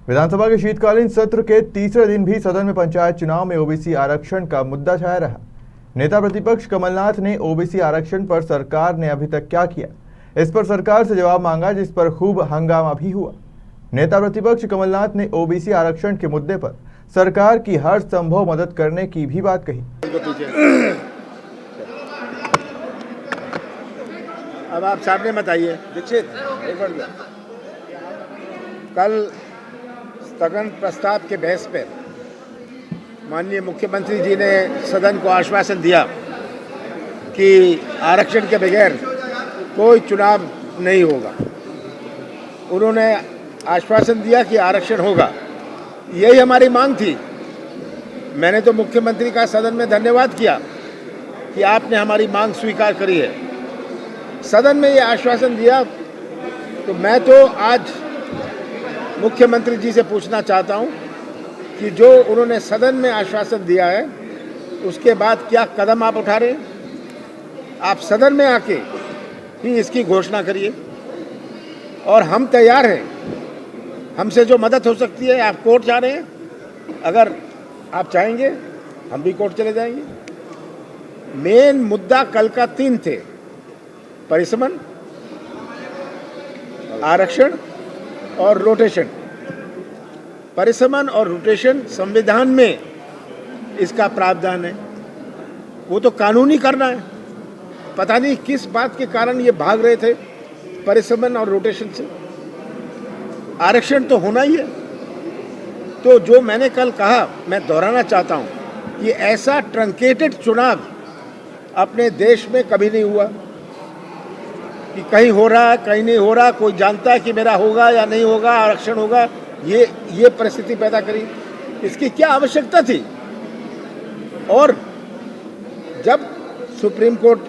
विधानसभा के शीतकालीन सत्र के तीसरे दिन भी सदन में पंचायत चुनाव में ओबीसी आरक्षण का मुद्दा छाया रहा। नेता प्रतिपक्ष कमलनाथ ने ओबीसी आरक्षण पर सरकार ने अभी तक क्या किया, इस पर सरकार से जवाब मांगा, जिस पर खूब हंगामा भी हुआ। नेता प्रतिपक्ष कमलनाथ ने ओबीसी आरक्षण के मुद्दे पर सरकार की हर संभव मदद करने की भी बात कही। अब आप सामने मत आइए। दीक्षित, कल स्थगन प्रस्ताव के बहस पर माननीय मुख्यमंत्री जी ने सदन को आश्वासन दिया कि आरक्षण के बगैर कोई चुनाव नहीं होगा। उन्होंने आश्वासन दिया कि आरक्षण होगा, यही हमारी मांग थी। मैंने तो मुख्यमंत्री का सदन में धन्यवाद किया कि आपने हमारी मांग स्वीकार करी है। सदन में ये आश्वासन दिया, तो मैं तो आज मुख्यमंत्री जी से पूछना चाहता हूं कि जो उन्होंने सदन में आश्वासन दिया है उसके बाद क्या कदम आप उठा रहे हैं। आप सदन में आके ही इसकी घोषणा करिए और हम तैयार हैं। हमसे जो मदद हो सकती है, आप कोर्ट जा रहे हैं, अगर आप चाहेंगे हम भी कोर्ट चले जाएंगे। मेन मुद्दा कल का 3 थे: परिसमन, आरक्षण और रोटेशन। परिसमन और रोटेशन संविधान में इसका प्रावधान है, वो तो कानूनी करना है। पता नहीं किस बात के कारण ये भाग रहे थे परिसमन और रोटेशन से। आरक्षण तो होना ही है। तो जो मैंने कल कहा, मैं दोहराना चाहता हूं कि ऐसा ट्रंकेटेड चुनाव अपने देश में कभी नहीं हुआ कि कहीं हो रहा है, कहीं नहीं हो रहा, कोई जानता है कि मेरा होगा या नहीं होगा, आरक्षण होगा। ये परिस्थिति पैदा करी, इसकी क्या आवश्यकता थी। और जब सुप्रीम कोर्ट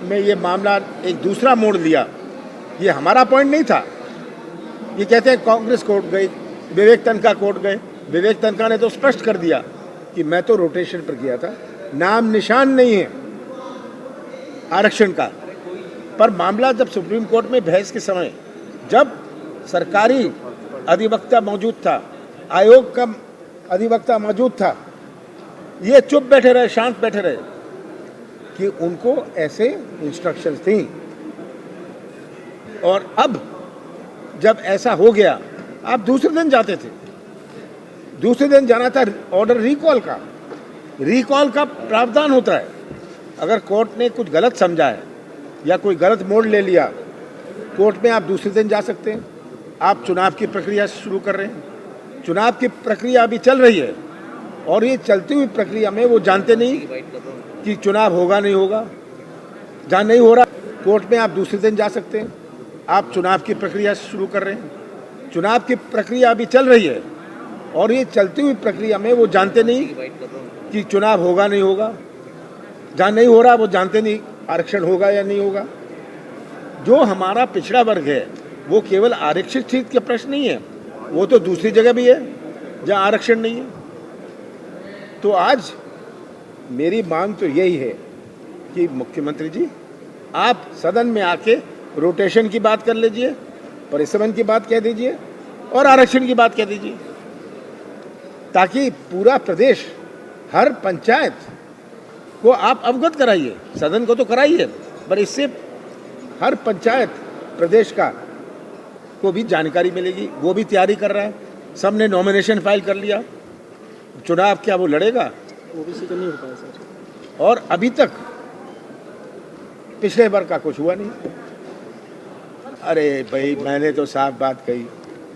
में ये मामला एक दूसरा मोड़ लिया, ये हमारा पॉइंट नहीं था। ये कहते हैं कांग्रेस कोर्ट गई, विवेक तन्खा कोर्ट गए। विवेक तन्खा ने तो स्पष्ट कर दिया कि मैं तो रोटेशन पर किया था, नाम निशान नहीं है आरक्षण का। पर मामला जब सुप्रीम कोर्ट में बहस के समय, जब सरकारी अधिवक्ता मौजूद था, आयोग का अधिवक्ता मौजूद था, ये चुप बैठे रहे, शांत बैठे रहे कि उनको ऐसे इंस्ट्रक्शंस थी। और अब जब ऐसा हो गया, आप दूसरे दिन जाते थे। दूसरे दिन जाना था ऑर्डर रिकॉल का। रिकॉल का प्रावधान होता है, अगर कोर्ट ने कुछ गलत समझा है या कोई गलत मोड़ ले लिया, कोर्ट में आप दूसरे दिन जा सकते हैं। आप चुनाव की प्रक्रिया शुरू कर रहे हैं, चुनाव की प्रक्रिया अभी चल रही है, और ये चलती हुई प्रक्रिया में वो जानते नहीं कि चुनाव होगा नहीं होगा। जहाँ नहीं हो रहा, कोर्ट में आप दूसरे दिन जा सकते हैं। आप चुनाव की प्रक्रिया शुरू कर रहे हैं, चुनाव की प्रक्रिया अभी चल रही है, और ये चलती हुई प्रक्रिया में वो जानते नहीं कि चुनाव होगा नहीं होगा। जहाँ नहीं हो रहा, वो जानते नहीं आरक्षण होगा या नहीं होगा। जो हमारा पिछड़ा वर्ग है, वो केवल आरक्षित सीट का प्रश्न नहीं है, वो तो दूसरी जगह भी है जहाँ आरक्षण नहीं है। तो आज मेरी मांग तो यही है कि मुख्यमंत्री जी, आप सदन में आके रोटेशन की बात कर लीजिए, परिसमन की बात कह दीजिए और आरक्षण की बात कह दीजिए, ताकि पूरा प्रदेश, हर पंचायत को आप अवगत कराइए। सदन को तो कराइए, पर इससे हर पंचायत प्रदेश का को भी जानकारी मिलेगी। वो भी तैयारी कर रहा है, सबने नॉमिनेशन फाइल कर लिया। चुनाव क्या वो लड़ेगा? ओबीसी तो नहीं हो पाया सर। और अभी तक पिछले बार का कुछ हुआ नहीं। अरे भाई, मैंने तो साफ बात कही,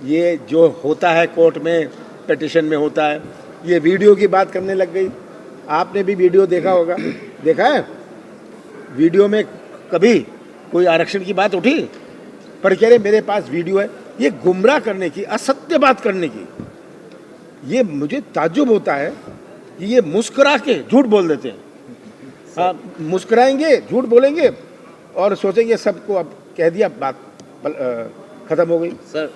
ये जो होता है कोर्ट में, पिटीशन में होता है, ये वीडियो की बात करने लग गई। आपने भी वीडियो देखा होगा, देखा है? वीडियो में कभी कोई आरक्षण की बात उठी? पर कह रहे मेरे पास वीडियो है। ये गुमराह करने की, असत्य बात करने की, ये मुझे ताज्जुब होता है कि ये मुस्कुरा के झूठ बोल देते हैं। मुस्कुराएंगे, झूठ बोलेंगे और सोचेंगे सबको अब कह दिया, बात खत्म हो गई। सर